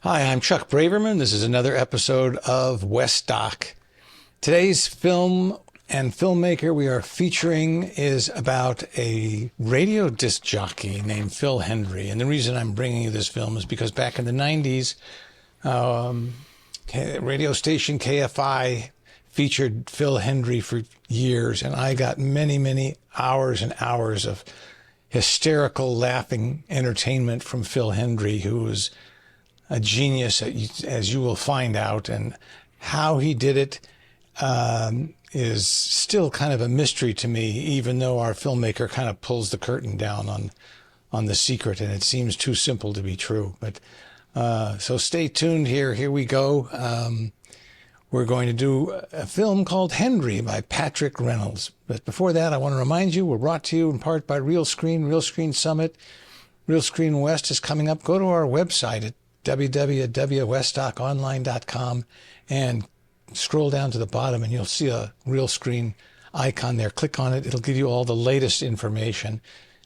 Hi, I'm Chuck Braverman. This is another episode of Westdoc. Today's film and filmmaker we are featuring is about a radio disc jockey named Phil Hendrie. And the reason I'm bringing you this film is because back in the 90s, radio station KFI featured Phil Hendrie for years, and I got many, many hours and hours of hysterical, laughing entertainment from Phil Hendrie, who was a genius, as you will find out, and how he did it is still kind of a mystery to me, even though our filmmaker kind of pulls the curtain down on the secret, and it seems too simple to be true. But so stay tuned here. Here we go. We're going to do a film called Hendrie by Patrick Reynolds. But before that, I want to remind you, we're brought to you in part by Real Screen Summit. Real Screen West is coming up. Go to our website at www.westdoconline.com and scroll down to the bottom and you'll see a Real Screen icon there. Click on it. It'll give you all the latest information.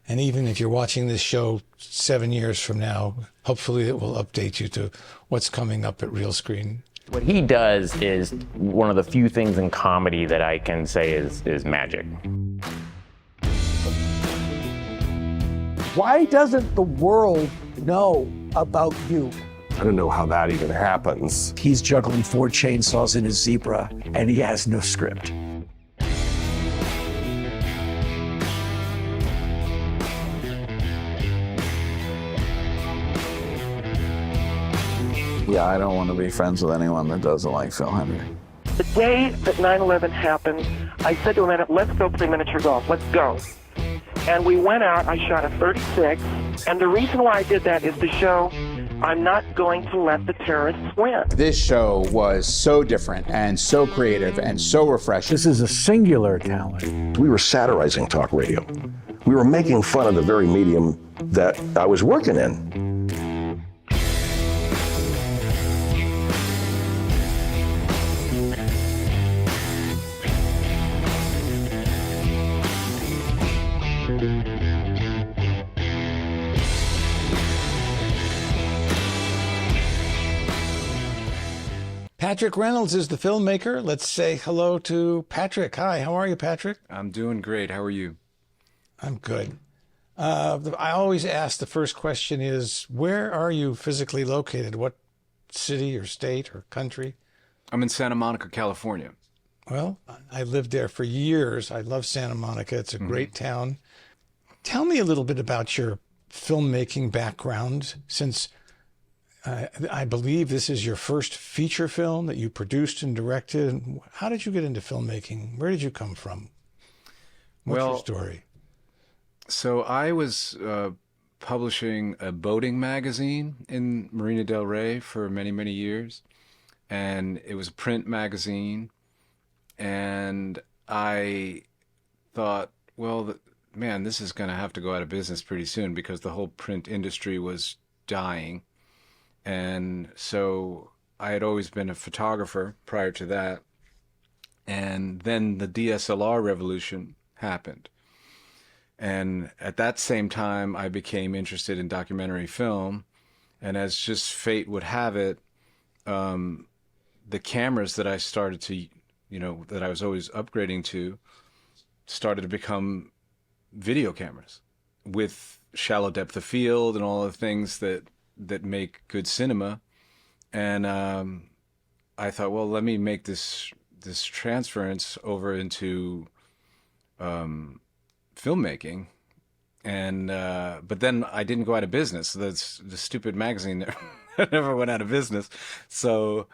And even if you're watching this show 7 years from now, hopefully it will update you to what's coming up at Real Screen. What he does is one of the few things in comedy that I can say is magic. Why doesn't the world know about you? I don't know how that even happens. He's juggling 4 chainsaws in his Zebra, and he has no script. Yeah, I don't want to be friends with anyone that doesn't like Phil Hendrie. The day that 9/11 happened, I said to him, let's go play miniature golf. Let's go. And we went out. I shot a 36. And the reason why I did that is to show I'm not going to let the terrorists win. This show was so different and so creative and so refreshing. This is a singular talent. We were satirizing talk radio. We were making fun of the very medium that I was working in. Patrick Reynolds is the filmmaker. Let's say hello to Patrick. Hi, how are you, Patrick? I'm doing great. How are you? I'm good. I always ask, the first question is, where are you physically located? What city or state or country? I'm in Santa Monica, California. Well, I lived there for years. I love Santa Monica. It's a great town. Tell me a little bit about your filmmaking background, since I believe this is your first feature film that you produced and directed. How did you get into filmmaking? Where did you come from? What's your story? So I was publishing a boating magazine in Marina del Rey for many, many years. And it was a print magazine. And I thought, well, man, this is going to have to go out of business pretty soon because the whole print industry was dying. And so I had always been a photographer prior to that. And then the DSLR revolution happened. And at that same time, I became interested in documentary film. And as just fate would have it, the cameras that I started to, that I was always upgrading to, started to become video cameras with shallow depth of field and all the things that make good cinema. And I thought, well, let me make this transference over into filmmaking. And but then I didn't go out of business. The stupid magazine never went out of business. So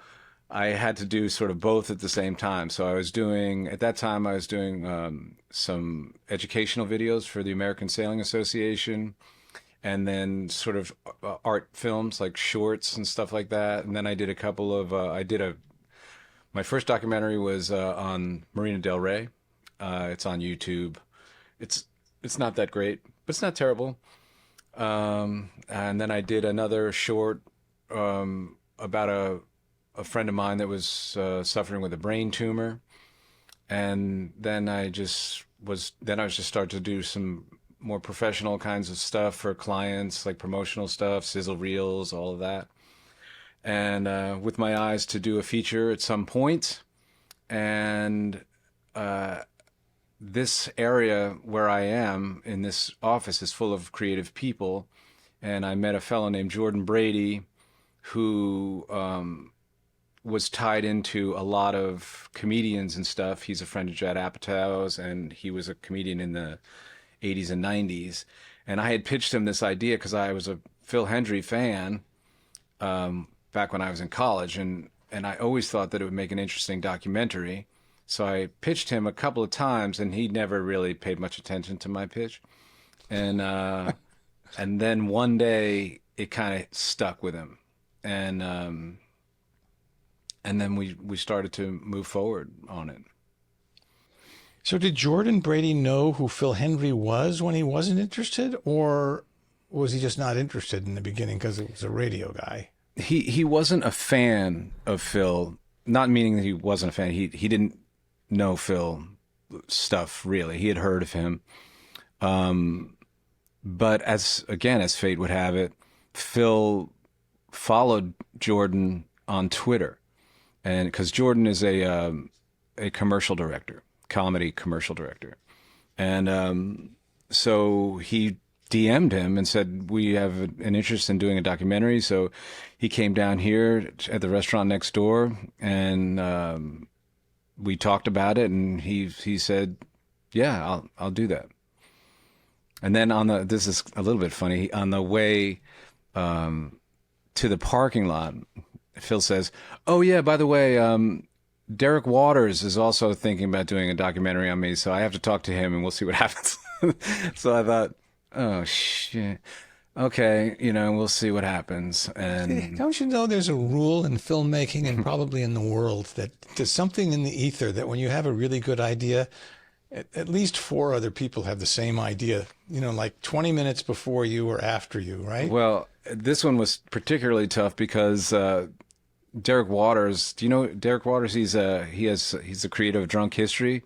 I had to do sort of both at the same time. So at that time I was doing some educational videos for the American Sailing Association, and then sort of art films like shorts and stuff like that. And then I did a couple of, my first documentary was on Marina del Rey. It's on YouTube. It's not that great, but it's not terrible. And then I did another short about a friend of mine that was suffering with a brain tumor. And then I just started to do some more professional kinds of stuff for clients, like promotional stuff, sizzle reels, all of that. and with my eyes to do a feature at some point. And this area where I am in this office is full of creative people. And I met a fellow named Jordan Brady who was tied into a lot of comedians and stuff. He's a friend of Judd Apatow's, and he was a comedian in the 80s and 90s. And I had pitched him this idea because I was a Phil Hendrie fan back when I was in college, and I always thought that it would make an interesting documentary. So I pitched him a couple of times, and he never really paid much attention to my pitch. And and then one day it kind of stuck with him, and then we started to move forward on it. So did Jordan Brady know who Phil Hendrie was when he wasn't interested, or was he just not interested in the beginning because it was a radio guy? He wasn't a fan of Phil, not meaning that he wasn't a fan. He didn't know Phil stuff really. He had heard of him. But as fate would have it, Phil followed Jordan on Twitter, and because Jordan is a commercial director, comedy commercial director, and so he DM'd him and said, we have an interest in doing a documentary. So he came down here at the restaurant next door, and we talked about it, and he said, yeah, I'll do that. And then this is a little bit funny, on the way to the parking lot, Phil says, oh yeah, by the way, Derek Waters is also thinking about doing a documentary on me, so I have to talk to him and we'll see what happens. So I thought, oh shit, okay, we'll see what happens. And don't you know there's a rule in filmmaking and probably in the world that there's something in the ether that when you have a really good idea, at least 4 other people have the same idea, like 20 minutes before you or after you, right? Well, this one was particularly tough because Derek Waters, do you know Derek Waters? He's the creator of Drunk History.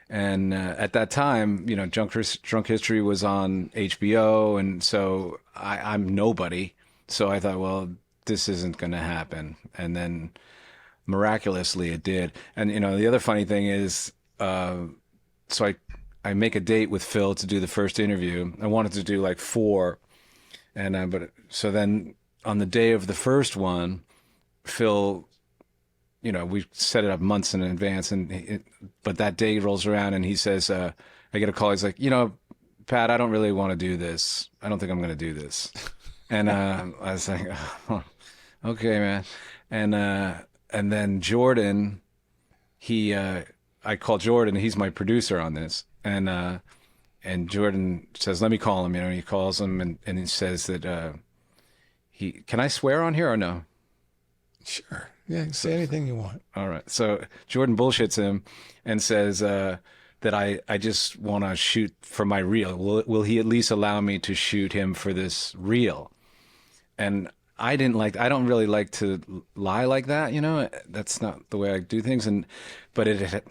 And at that time, Drunk History was on HBO, and so I'm nobody. So I thought, well, this isn't going to happen. And then miraculously it did. And, the other funny thing is, so I make a date with Phil to do the first interview. I wanted to do like 4. So then on the day of the first one, Phil, we set it up months in advance, but that day rolls around and he says, I get a call. He's like, Pat, I don't really want to do this. I don't think I'm going to do this. And I was like, oh, okay, man. And then Jordan, I call Jordan. He's my producer on this, and Jordan says, "Let me call him." He calls him, and he says that can I swear on here or no? Sure. Yeah, say anything you want. All right. So Jordan bullshits him and says that I just want to shoot for my reel. Will he at least allow me to shoot him for this reel? And I don't really like to lie like that, That's not the way I do things. But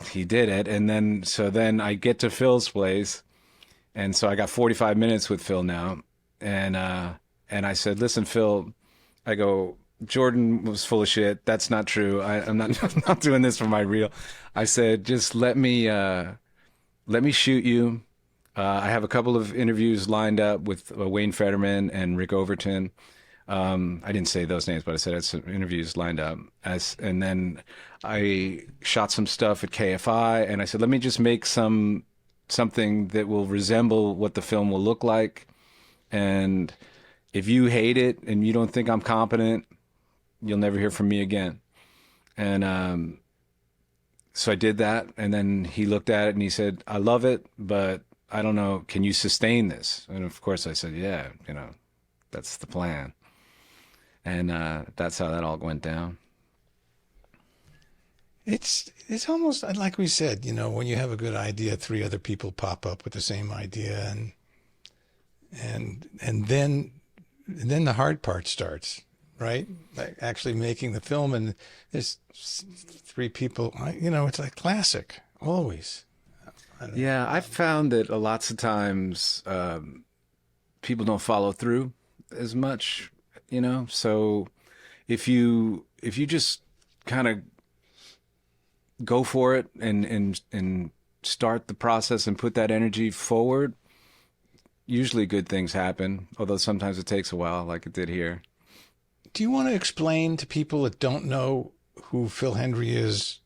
he did it, and then I get to Phil's place, and so I got 45 minutes with Phil now, and I said, "Listen, Phil," I go, "Jordan was full of shit. That's not true. I'm not doing this for my reel." I said, "Just let me shoot you. I have a couple of interviews lined up with Wayne Fetterman and Rick Overton." I didn't say those names, but I said I had some interviews lined up. And then I shot some stuff at KFI, and I said, let me just make something that will resemble what the film will look like. And if you hate it and you don't think I'm competent, you'll never hear from me again. And so I did that, and then he looked at it and he said, I love it, but I don't know, can you sustain this? And of course I said, yeah, that's the plan. And that's how that all went down. It's almost like we said, when you have a good idea, 3 other people pop up with the same idea, and then the hard part starts, right? Like actually making the film, and there's 3 people. It's like classic, always. Yeah, I've found that lots of times people don't follow through as much. So if you just kind of go for it and start the process and put that energy forward, usually good things happen, although sometimes it takes a while, like it did here. Do you want to explain to people that don't know who Phil Hendrie is,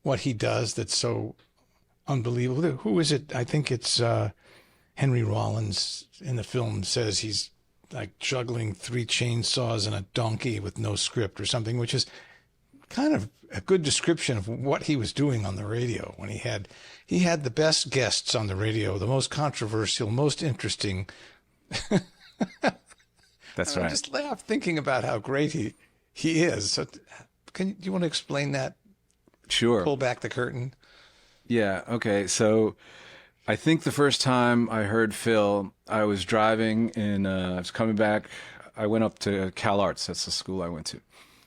what he does that's so unbelievable? Who is it? I think it's Henry Rollins in the film says he's like juggling 3 chainsaws and a donkey with no script or something, which is kind of a good description of what he was doing on the radio when he had the best guests on the radio, the most controversial, most interesting. That's right. I just laugh thinking about how great he is. So do you want to explain that? Sure. Pull back the curtain. Yeah. Okay. So I think the first time I heard Phil, I was driving I was coming back. I went up to Cal Arts. That's the school I went to.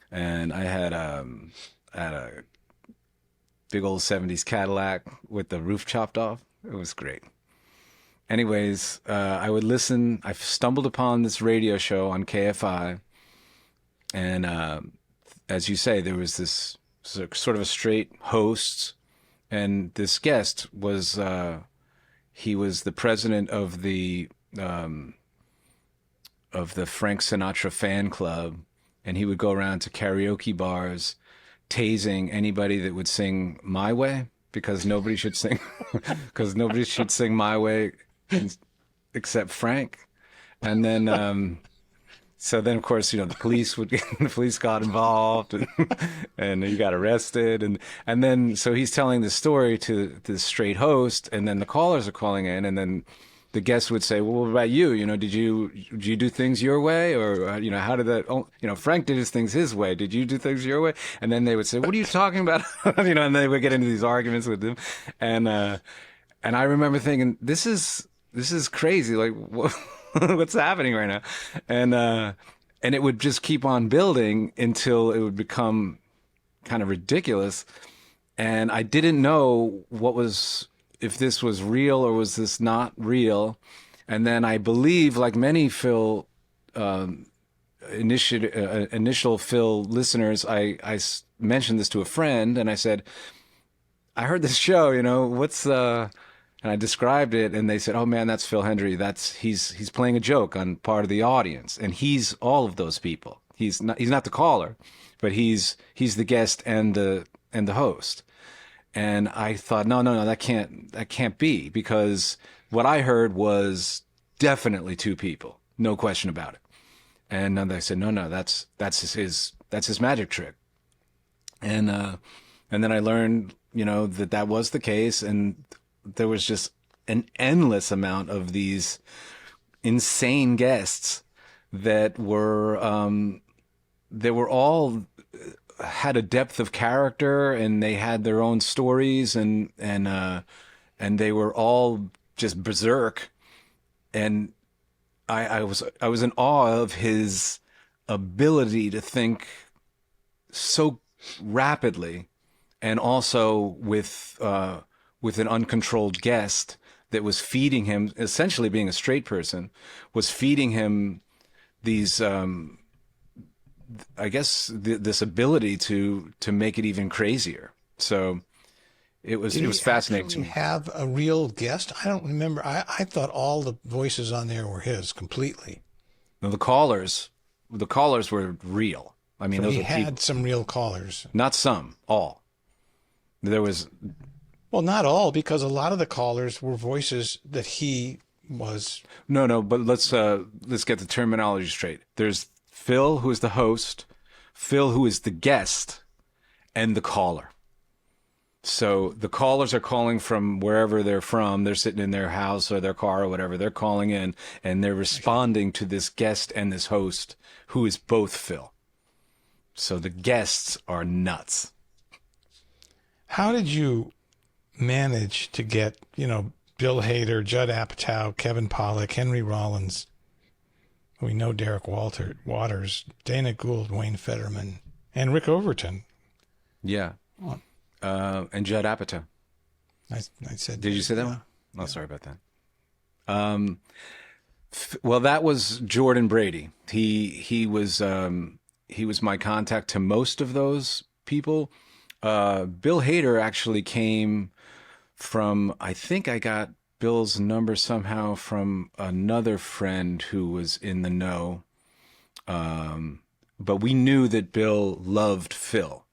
And I had a big old 70s Cadillac with the roof chopped off. It was great. Anyways, I would listen. I stumbled upon this radio show on KFI. And as you say, there was this sort of a straight host. And this guest was, he was the president of the Frank Sinatra fan club. And he would go around to karaoke bars, tasing anybody that would sing My Way, because nobody should sing My Way except Frank. And then, so then of course, the police got involved and he got arrested. And then, so he's telling the story to the straight host, and then the callers are calling in, and then the guest would say, well, what about you? Did you do things your way? Or, how did that, Frank did his things his way. Did you do things your way? And then they would say, what are you talking about? And they would get into these arguments with him. And I remember thinking, this is crazy. Like, what's happening right now? And it would just keep on building until it would become kind of ridiculous. And I didn't know if this was real or was this not real. And then I believe, like many Phil initial Phil listeners, I mentioned this to a friend, and I said, I heard this show, and I described it, and they said, oh man, that's Phil Hendrie. He's playing a joke on part of the audience, and he's all of those people. He's not the caller, but he's the guest and the host. And I thought, no, that can't be, because what I heard was definitely 2 people, no question about it. And then they said, no, that's his magic trick. And then I learned, that was the case, and there was just an endless amount of these insane guests that were all had a depth of character, and they had their own stories, and they were all just berserk. And I was in awe of his ability to think so rapidly, and also with an uncontrolled guest that was feeding him, essentially being a straight person, was feeding him these I guess this ability to make it even crazier. So it was fascinating to me. Have a real guest? I don't remember. I thought all the voices on there were his completely. No, the callers were real. I mean, so those he were had people. some real callers. Not some, all. There was. Well, not all, because a lot of the callers were voices that he was. No, but let's get the terminology straight. There's Phil, who is the host, Phil, who is the guest, and the caller. So the callers are calling from wherever they're from. They're sitting in their house or their car or whatever. They're calling in, and they're responding to this guest and this host, who is both Phil. So the guests are nuts. How did you manage to get, Bill Hader, Judd Apatow, Kevin Pollack, Henry Rollins? We know Derek Waters, Dana Gould, Wayne Fetterman, and Rick Overton. Yeah. And Judd Apatow. I said. Did you say that one? Oh, yeah. Sorry about that. Well, that was Jordan Brady. He was he was my contact to most of those people. Bill Hader actually came from, I think I got Bill's number somehow from another friend who was in the know. But we knew that Bill loved Phil.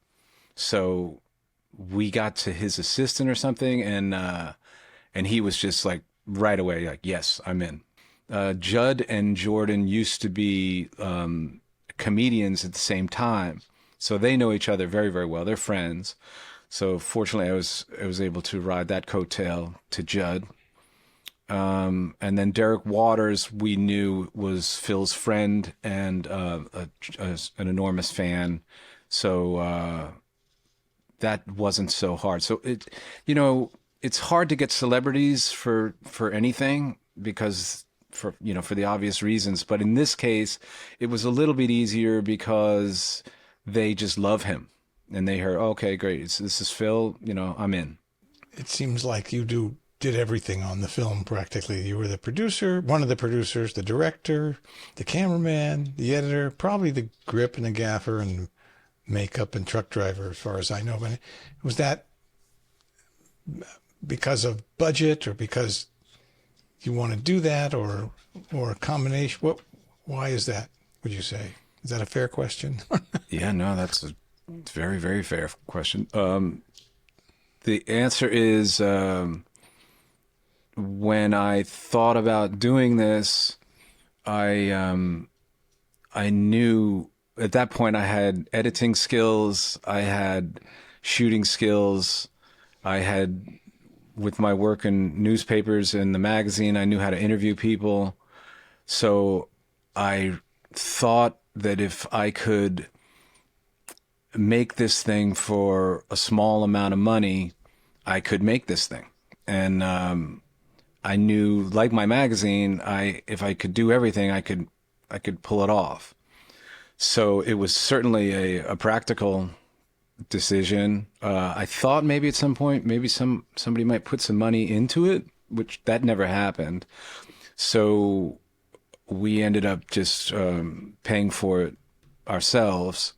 So we got to his assistant or something, and he was just like right away, like, yes, I'm in. Judd and Jordan used to be comedians at the same time. So they know each other very, very well. They're friends. So fortunately, I was able to ride that coattail to Judd. And then Derek Waters, we knew was Phil's friend and an enormous fan. So that wasn't so hard. So it's hard to get celebrities for anything because for the obvious reasons. But in this case, it was a little bit easier because they just love him. And they heard, okay, great. This is Phil. I'm in. It seems like you did everything on the film practically. You were the producer, one of the producers, the director, the cameraman, the editor, probably the grip and the gaffer and makeup and truck driver, as far as I know. But was that because of budget or because you want to do that or a combination? Why is that, would you say? Is that a fair question? Yeah, no, that's a very, very fair question. The answer is when I thought about doing this, I knew at that point I had editing skills, I had shooting skills, I had, with my work in newspapers and the magazine, I knew how to interview people. So I thought that if I could make this thing for a small amount of money, I could make this thing. And I knew, like my magazine, if I could do everything, I could pull it off. So it was certainly a practical decision. I thought maybe at some point, maybe somebody might put some money into it, which that never happened. So we ended up just paying for it ourselves.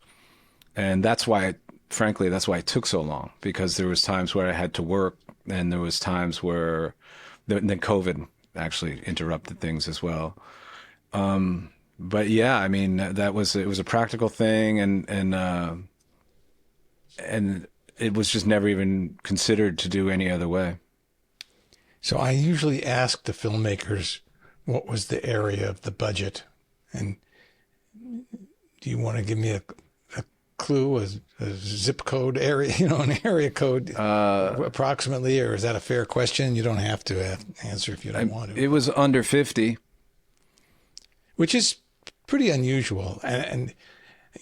And that's why, frankly, that's why it took so long, because there was times where I had to work and there was times where then COVID actually interrupted things as well. But yeah, I mean, it was a practical thing and it was just never even considered to do any other way. So I usually ask the filmmakers, what was the area of the budget? And do you want to give me a clue, a zip code area, an area code approximately, or is that a fair question? You don't have to answer if you don't want to. It was under 50. Which is pretty unusual. And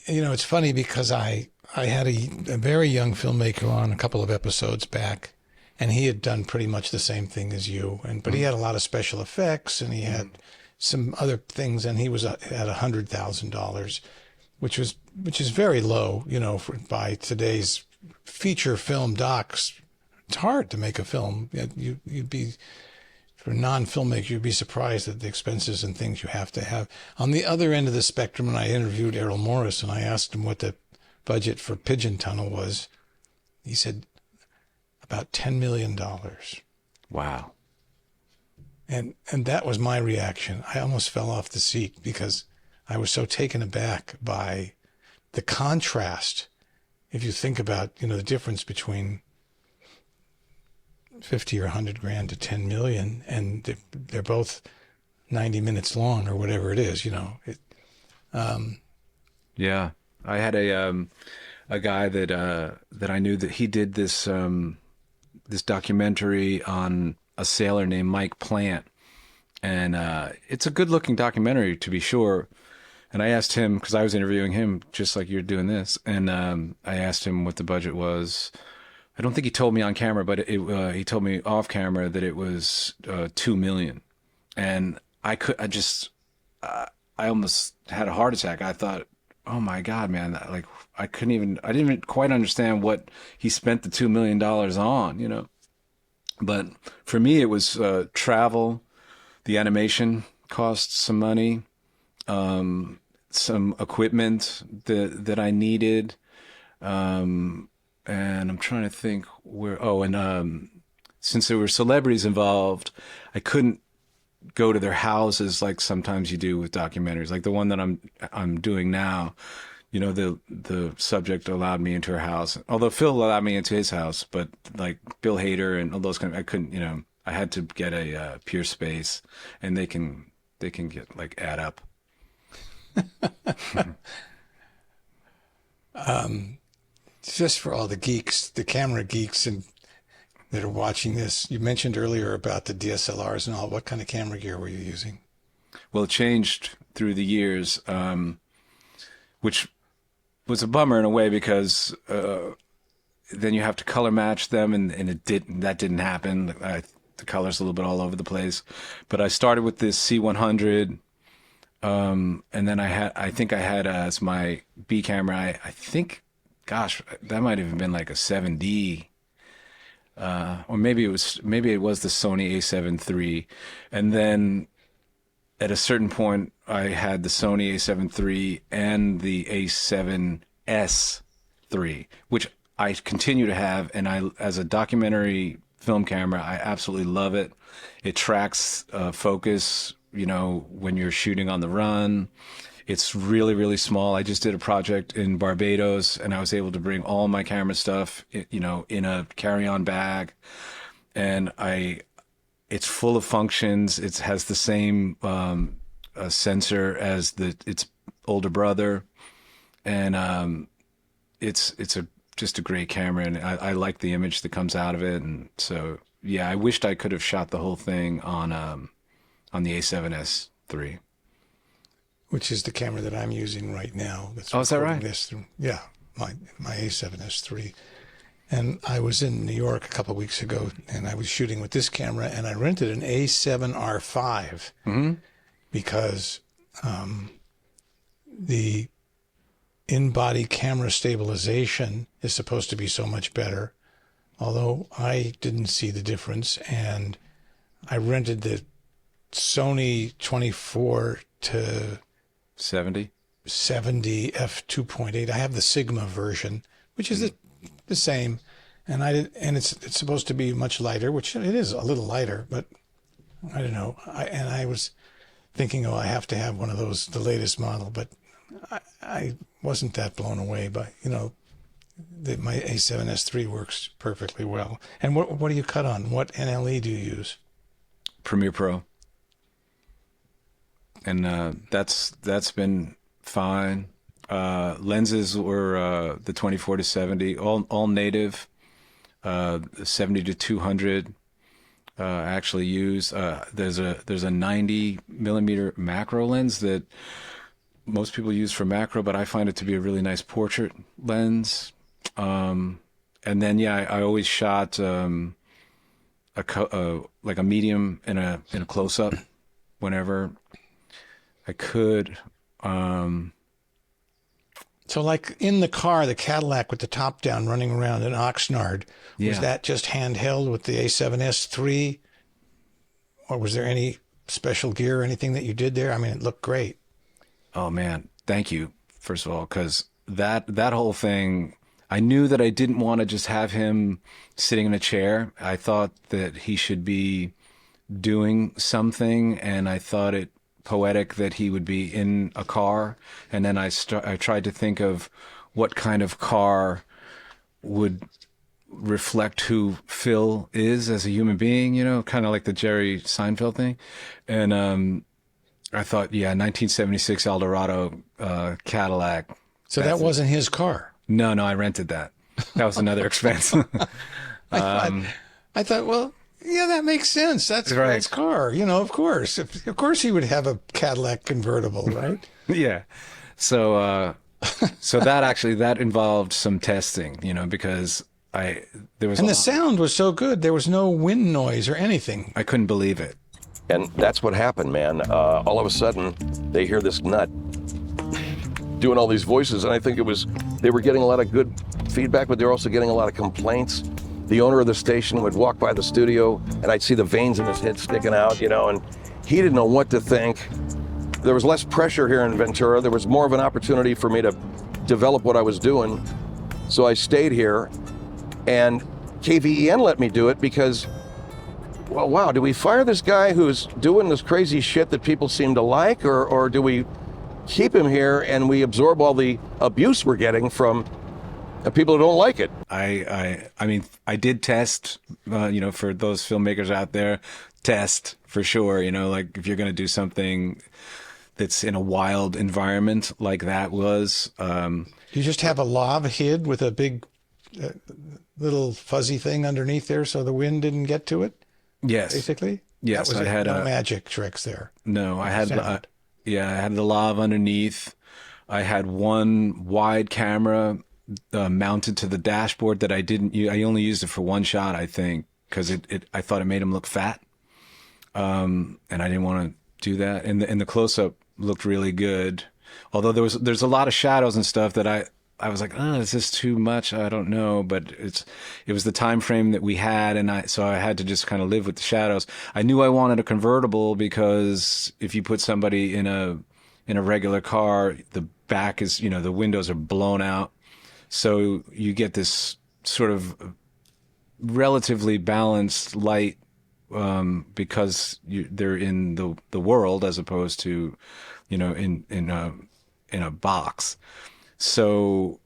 it's funny because I had a very young filmmaker on a couple of episodes back, and he had done pretty much the same thing as you. But he had a lot of special effects, and he had some other things, and he was at $100,000, which is very low, by today's feature film docs. It's hard to make a film. You'd be, for non-filmmakers, you'd be surprised at the expenses and things you have to have. On the other end of the spectrum, and I interviewed Errol Morris, and I asked him what the budget for Pigeon Tunnel was. He said about $10 million. Wow. And that was my reaction. I almost fell off the seat because I was so taken aback by the contrast. If you think about, the difference between 50 or 100 grand to 10 million, and they're both 90 minutes long or whatever it is, Yeah. I had a guy that I knew that he did this documentary on a sailor named Mike Plant. And it's a good looking documentary, to be sure. And I asked him, because I was interviewing him just like you're doing this, and I asked him what the budget was. I don't think he told me on camera, but he told me off camera that it was $2 million. And I almost had a heart attack. I thought, oh my God, man, I didn't even quite understand what he spent the $2 million on, But for me, it was travel. The animation cost some money. some equipment that I needed. And I'm trying to think where, since there were celebrities involved, I couldn't go to their houses like sometimes you do with documentaries, like the one that I'm doing now. You know, the subject allowed me into her house, although Phil allowed me into his house, but like Bill Hader and all those I couldn't, you know, I had to get a peer space, and they can get like add up. Just for all the geeks, the camera geeks and that are watching this, you mentioned earlier about the DSLRs and all. What kind of camera gear were you using? Well, it changed through the years, which was a bummer in a way, because then you have to color match them, and that didn't happen. The color's a little bit all over the place. But I started with this C100, and then I think I had as my B camera, I think, gosh, that might have been like a 7D, or maybe it was the Sony A7 III, and then at a certain point, I had the Sony A7 III and the A7S III, which I continue to have, and as a documentary film camera, I absolutely love it. It tracks focus, you know, when you're shooting on the run. It's really, really small. I just did a project in Barbados, and I was able to bring all my camera stuff, you know, in a carry-on bag, and it's full of functions. It has the same sensor as its older brother, and it's just a great camera, and I like the image that comes out of it. And so, yeah, I wished I could have shot the whole thing on the A7S III, which is the camera that I'm using right now. Oh, is that right? Yeah, my A7S III. And I was in New York a couple of weeks ago, and I was shooting with this camera, and I rented an A7R5 because the in-body camera stabilization is supposed to be so much better, although I didn't see the difference. And I rented the Sony 24 to 70 f2.8. I have the Sigma version, which is the same, and it's supposed to be much lighter, which it is a little lighter, but I don't know. I was thinking, I have to have one of those, the latest model, but I wasn't that blown away by, you know, my A7S III works perfectly well. And what do you cut on? What NLE do you use? Premiere Pro, and that's been fine. Lenses were the 24 to 70, all native. 70 to 200 I actually use. There's a 90 millimeter macro lens that most people use for macro, but I find it to be a really nice portrait lens. And then I always shot like a medium and a close up whenever I could. So like in the car, the Cadillac with the top down running around in Oxnard, was that just handheld with the A7S III? Or was there any special gear or anything that you did there? I mean, it looked great. Oh man, thank you, first of all, because that whole thing, I knew that I didn't want to just have him sitting in a chair. I thought that he should be doing something, and I thought it poetic that he would be in a car. And then I tried to think of what kind of car would reflect who Phil is as a human being, you know, kind of like the Jerry Seinfeld thing. And I thought, 1976 Eldorado Cadillac. So that wasn't his car? No, I rented that. That was another expense. I thought, well, yeah, that makes sense. That's right. Phil's car, you know, of course. Of course he would have a Cadillac convertible, right? Yeah. So that involved some testing, you know, because there was the sound was so good. There was no wind noise or anything. I couldn't believe it. And that's what happened, man. All of a sudden, they hear this nut doing all these voices, and I think they were getting a lot of good feedback, but they were also getting a lot of complaints. The owner of the station would walk by the studio, and I'd see the veins in his head sticking out, you know, and he didn't know what to think. there was less pressure here in Ventura. There was more of an opportunity for me to develop what I was doing. So I stayed here, and KVEN let me do it because, well, wow, do we fire this guy who's doing this crazy shit that people seem to like, or do we keep him here and we absorb all the abuse we're getting from people who don't like it? I mean, I did test, for those filmmakers out there, test for sure. Like if you're going to do something that's in a wild environment like that was. You just have a lav hid with a big little fuzzy thing underneath there so the wind didn't get to it? Yes. Basically? Yes, That was I had no magic tricks there. No, I had I had the lav underneath. I had one wide camera mounted to the dashboard that I didn't use. I only used it for one shot, I think, because I thought it made him look fat. And I didn't want to do that. And the close-up looked really good. Although there's a lot of shadows and stuff that I was like, oh, is this too much? I don't know, but it was the time frame that we had, and so I had to just kind of live with the shadows. I knew I wanted a convertible because if you put somebody in a regular car, the back is, the windows are blown out, so you get this sort of relatively balanced light because they're in the world as opposed to, in a box. So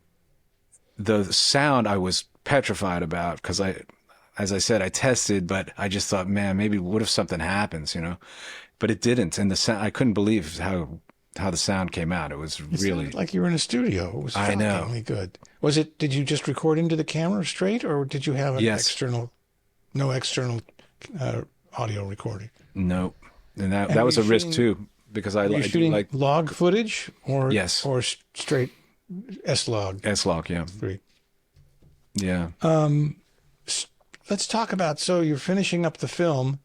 the sound I was petrified about because as I said, I tested, but I just thought, man, maybe what if something happens, But it didn't, and the sound, I couldn't believe how the sound came out. It was really like you were in a studio. It was shockingly good. Did you just record into the camera straight, or did you have no external audio recording? No, and that was a risk too, because I shooting like log footage or yes, or straight S-log. S-log, yeah. Three. Yeah. Let's talk about, so you're finishing up the film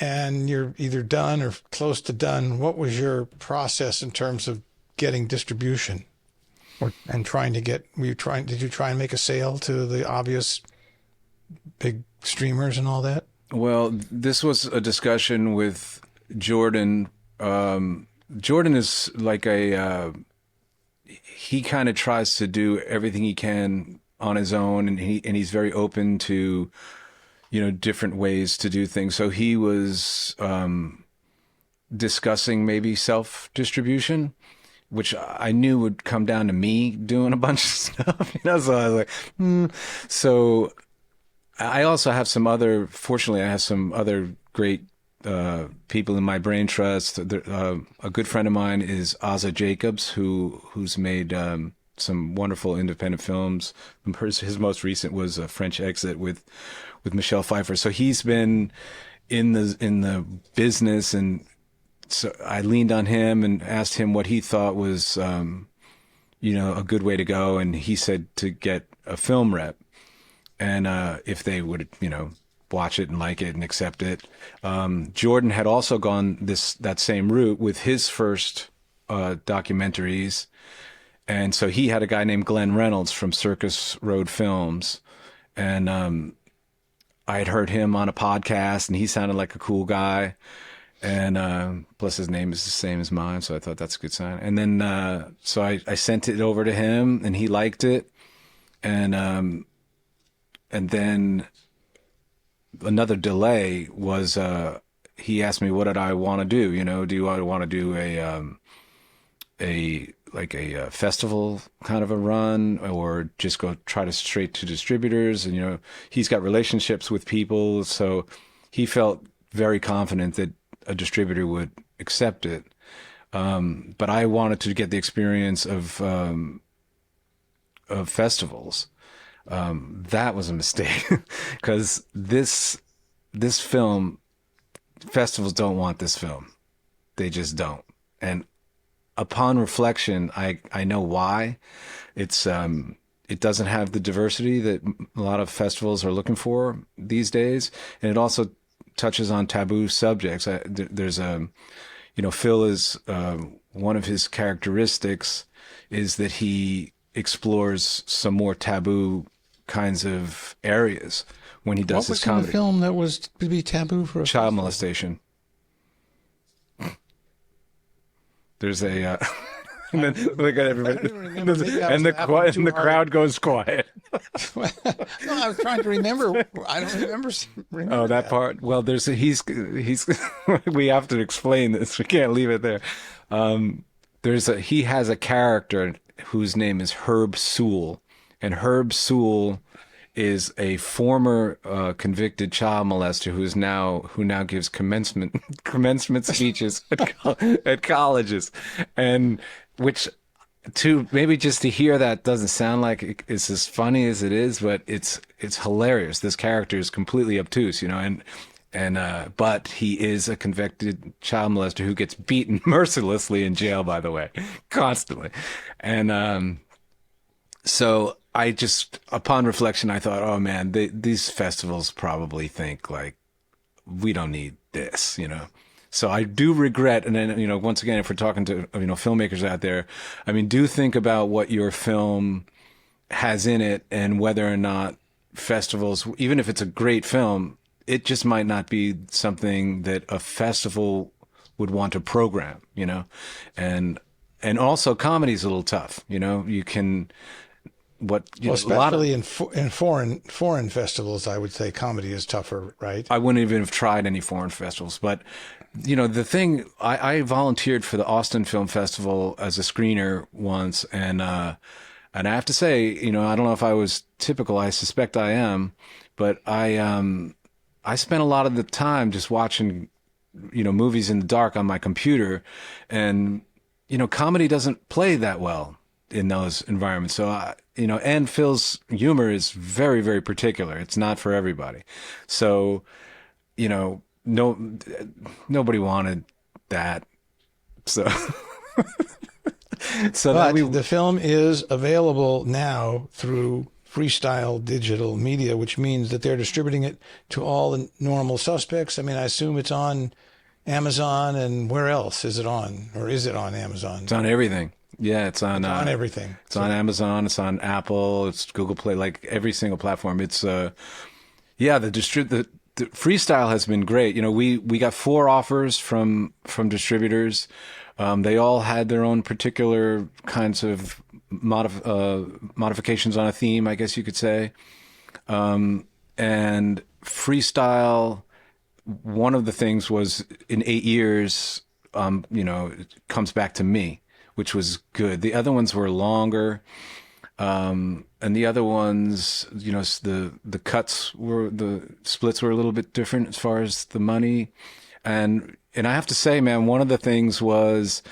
and you're either done or close to done. What was your process in terms of getting distribution did you try and make a sale to the obvious big streamers and all that? Well, this was a discussion with Jordan. Jordan is like he kind of tries to do everything he can on his own, and he's very open to, different ways to do things. So he was discussing maybe self-distribution, which I knew would come down to me doing a bunch of stuff, so I was like, So I also have fortunately I have some other great people in my brain trust. A good friend of mine is Ozza Jacobs, who's made some wonderful independent films. His most recent was a French Exit with Michelle Pfeiffer. So he's been in the business, and so I leaned on him and asked him what he thought was a good way to go, and he said to get a film rep, and if they would watch it and like it and accept it. Jordan had also gone that same route with his first documentaries, and so he had a guy named Glenn Reynolds from Circus Road Films, and I had heard him on a podcast, and he sounded like a cool guy, and plus his name is the same as mine, so I thought that's a good sign. And then so I sent it over to him, and he liked it, and then another delay was he asked me what did I want to do. Do I want to do a festival kind of a run, or just go try to straight to distributors? And he's got relationships with people, so he felt very confident that a distributor would accept it. But I wanted to get the experience of festivals. That was a mistake because this film, festivals don't want this film. They just don't. And upon reflection, I know why. It doesn't have the diversity that a lot of festivals are looking for these days. And it also touches on taboo subjects. There's Phil is, one of his characteristics is that he explores some more taboo kinds of areas when he does his comedy. What was in the film that was to be taboo for a child molestation? There's a and then look at everybody, and the crowd goes quiet. No, I was trying to remember. I don't remember. Oh, that part. Well, he's we have to explain this. We can't leave it there. He has a character whose name is Herb Sewell, and Herb Sewell is a former convicted child molester who now gives commencement speeches at colleges, and which maybe just to hear that doesn't sound like it's as funny as it is, but it's hilarious. This character is completely obtuse, but he is a convicted child molester who gets beaten mercilessly in jail, by the way, constantly, and so. I just, upon reflection, I thought, oh man, these festivals probably think like, we don't need this, So I do regret, and then, once again, if we're talking to, filmmakers out there, I mean, do think about what your film has in it and whether or not festivals, even if it's a great film, it just might not be something that a festival would want to program, and also comedy's a little tough, you can... especially in foreign festivals, I would say comedy is tougher, right? I wouldn't even have tried any foreign festivals, but the thing, I volunteered for the Austin Film Festival as a screener once, and I have to say, I don't know if I was typical. I suspect I am, but I spent a lot of the time just watching, movies in the dark on my computer, and comedy doesn't play that well in those environments. So, and Phil's humor is very, very particular. It's not for everybody. So, nobody wanted that. So, the film is available now through Freestyle Digital Media, which means that they're distributing it to all the normal suspects. I mean, I assume it's on Amazon, and where else is it on? Or is it on Amazon? It's on everything. Yeah, it's on everything. It's on Amazon. It's on Apple. It's Google Play. Like every single platform. It's the Freestyle has been great. We got 4 offers from distributors. They all had their own particular kinds of modifications on a theme, I guess you could say. And Freestyle, one of the things was in 8 years, it comes back to me, which was good. The other ones were longer. And the other ones, the cuts the splits were a little bit different as far as the money. And I have to say, man, one of the things was,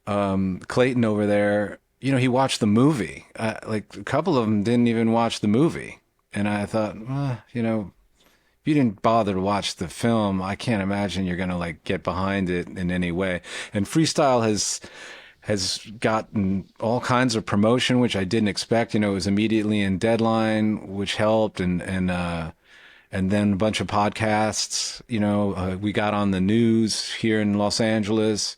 Clayton over there, he watched the movie. Like a couple of them didn't even watch the movie. And I thought, if you didn't bother to watch the film, I can't imagine you're going to get behind it in any way. And Freestyle has gotten all kinds of promotion, which I didn't expect. It was immediately in Deadline, which helped, and then a bunch of podcasts. We got on the news here in Los Angeles,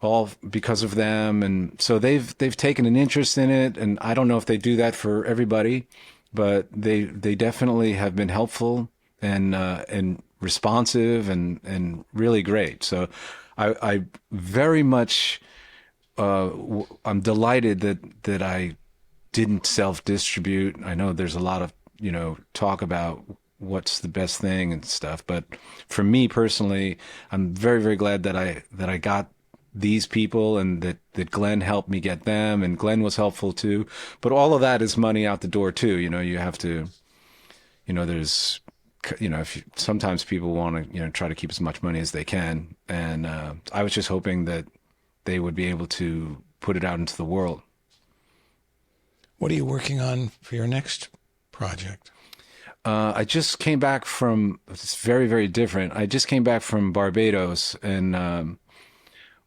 all because of them, and so they've taken an interest in it. And I don't know if they do that for everybody, but they definitely have been helpful and responsive and really great. So I very much. I'm delighted that I didn't self-distribute. I know there's a lot of, talk about what's the best thing and stuff, but for me personally, I'm very, very glad that I got these people and that Glenn helped me get them, and Glenn was helpful too. But all of that is money out the door too. You have to, there's, sometimes people want to, try to keep as much money as they can. And I was just hoping that they would be able to put it out into the world. What are you working on for your next project? I just came back from, it's very, very different. I just came back from Barbados, and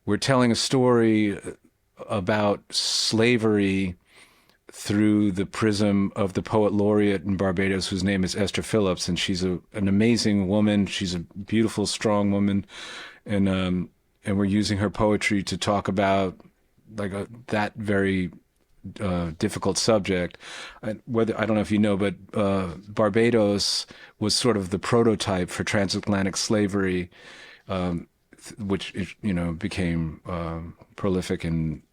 we're telling a story about slavery through the prism of the poet laureate in Barbados, whose name is Esther Phillips, and she's an amazing woman. She's a beautiful, strong woman, and we're using her poetry to talk about that very difficult subject. Whether I don't know if you know, but Barbados was sort of the prototype for transatlantic slavery, which became prolific in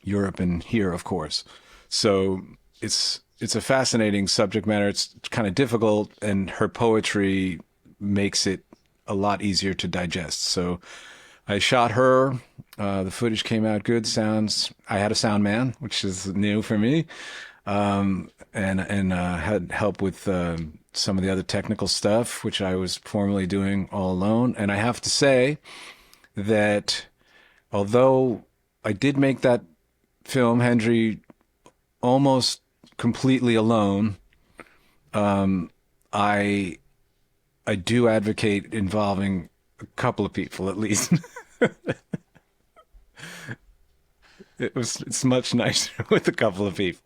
Europe and here, of course. So it's a fascinating subject matter. It's kind of difficult, and her poetry makes it a lot easier to digest. So I shot her. The footage came out good. I had a sound man, which is new for me, and had help with some of the other technical stuff, which I was formerly doing all alone. And I have to say that although I did make that film, Hendrie, almost completely alone, I do advocate involving a couple of people at least. It's much nicer with a couple of people.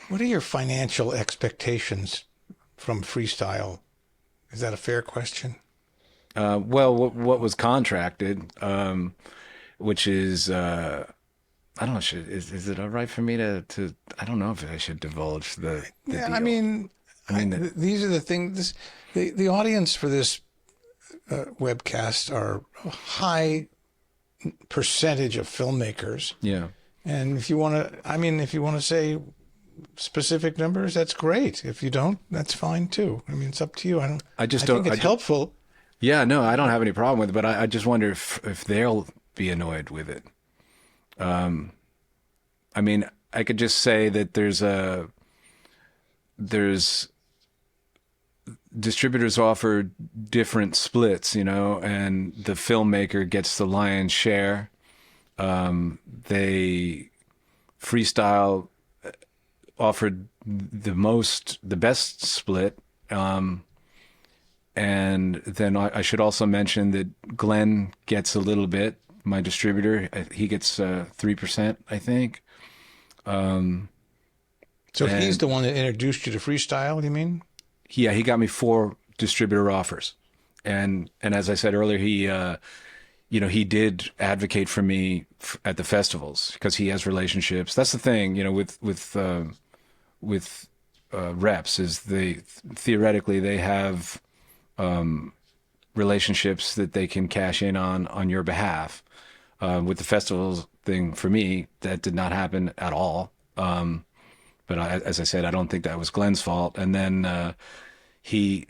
What are your financial expectations from freestyle? Is that a fair question? Well, what was contracted, which is, I don't know, is it all right for me to I don't know if I should divulge the Yeah, deal. I mean, these are the things. The audience for this webcast are a high percentage of filmmakers. Yeah. And if you want to say specific numbers, that's great. If you don't, that's fine too. I mean, it's up to you. I think it's helpful. Yeah, no, I don't have any problem with it, but I just wonder if they'll be annoyed with it. I mean, I could just say that there's distributors offer different splits, and the filmmaker gets the lion's share. Freestyle offered the best split. And then I should also mention that Glenn gets a little bit, my distributor. He gets 3%, I think. So he's the one that introduced you to freestyle, you mean? Yeah, he got me 4 distributor offers. And as I said earlier, he he did advocate for me at the festivals because he has relationships. That's the thing, with reps is theoretically they have relationships that they can cash in on your behalf. With the festivals thing, for me, that did not happen at all. But as I said, I don't think that was Glenn's fault. And then he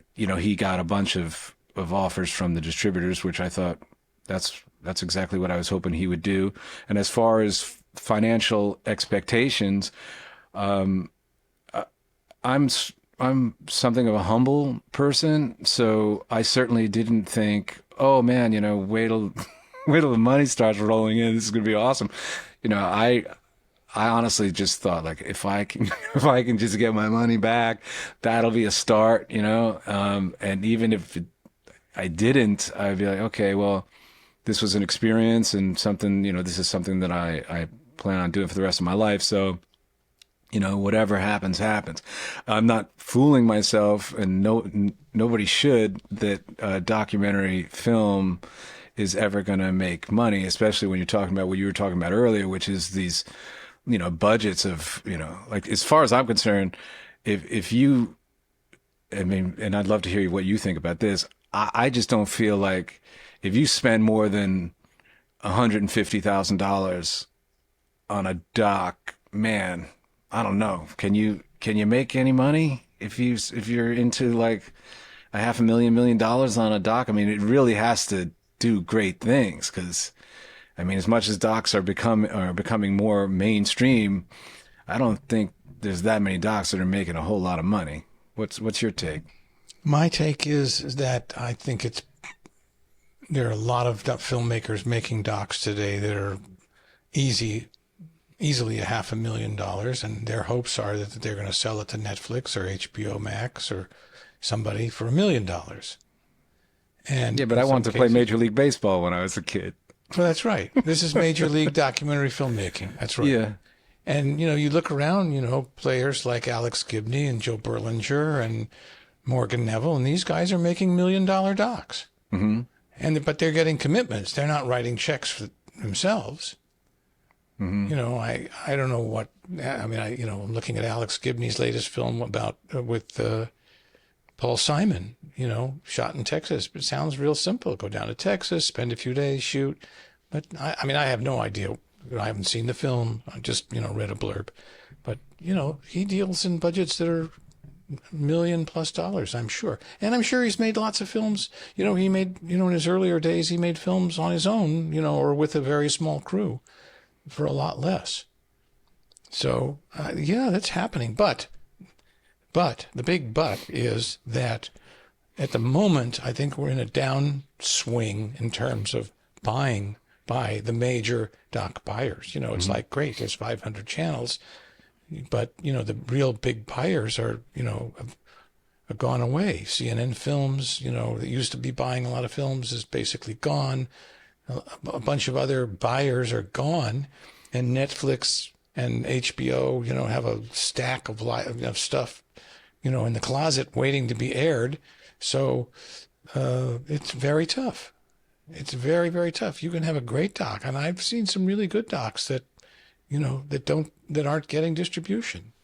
got a bunch of offers from the distributors, which I thought that's exactly what I was hoping he would do. And as far as financial expectations, I'm something of a humble person, so I certainly didn't think, oh man, wait till the money starts rolling in, this is gonna be awesome. I honestly just thought, like, if I can just get my money back, that'll be a start, and even if I didn't, I'd be like, okay, well, this was an experience and something, this is something that I plan on doing for the rest of my life. So, whatever happens, happens. I'm not fooling myself, and nobody should, that documentary film is ever going to make money, especially when you're talking about what you were talking about earlier, which is these, budgets of, like, as far as I'm concerned, if you, and I'd love to hear what you think about this. I just don't feel like if you spend more than $150,000 on a doc, man, I don't know. Can you make any money if you're into like $500,000 $1 million on a doc? I mean, it really has to do great things, because as much as docs are becoming more mainstream, I don't think there's that many docs that are making a whole lot of money. What's your take? My take is that I think there are a lot of filmmakers making docs today that are easily $500,000, and their hopes are that they're going to sell it to Netflix or HBO Max or somebody for $1 million. And yeah, but I wanted to play Major League Baseball when I was a kid. Well, that's right. This is Major League documentary filmmaking. That's right. Yeah. And, you look around, players like Alex Gibney and Joe Berlinger and Morgan Neville, and these guys are making $1 million docs. Mm-hmm. But they're getting commitments. They're not writing checks for themselves. Mm-hmm. I don't know what, I'm looking at Alex Gibney's latest film with Paul Simon, shot in Texas. It sounds real simple. Go down to Texas, spend a few days, shoot. But I mean, I have no idea. I haven't seen the film. I just, read a blurb. But, he deals in budgets that are $1 million+ I'm sure. And I'm sure he's made lots of films. He made, in his earlier days, he made films on his own, or with a very small crew for a lot less. So, yeah, that's happening. But the big but is that at the moment, I think we're in a downswing in terms of buying by the major doc buyers. It's like, great, there's 500 channels, but, the real big buyers are, have gone away. CNN Films, that used to be buying a lot of films is basically gone. A bunch of other buyers are gone, and Netflix and HBO, have a stack of stuff, in the closet waiting to be aired. So it's very tough. It's very, very tough. You can have a great doc, and I've seen some really good docs that, that aren't getting distribution.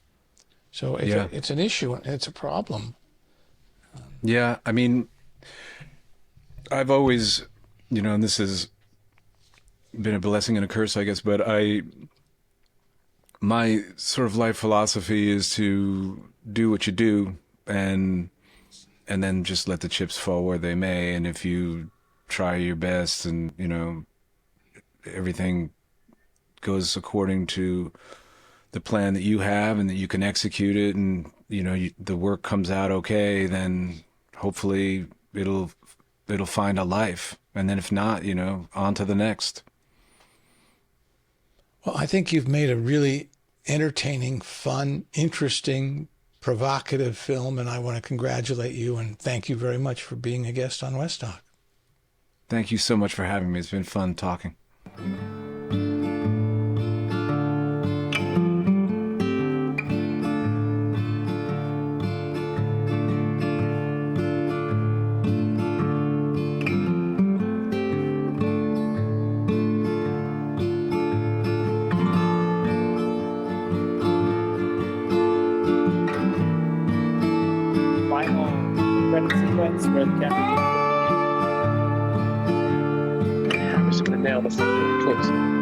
So it's an issue. It's a problem. Yeah, I mean, I've always, and this has been a blessing and a curse, I guess, but my sort of life philosophy is to do what you do and then just let the chips fall where they may. And if you try your best and, everything goes according to the plan that you have and that you can execute it and, the work comes out okay, then hopefully it'll find a life. And then if not, on to the next. Well, I think you've made a really entertaining, fun, interesting, provocative film, and I want to congratulate you and thank you very much for being a guest on Westdoc. Thank you so much for having me. It's been fun talking. Credit sequence where the camera. I was going to nail the fucking close.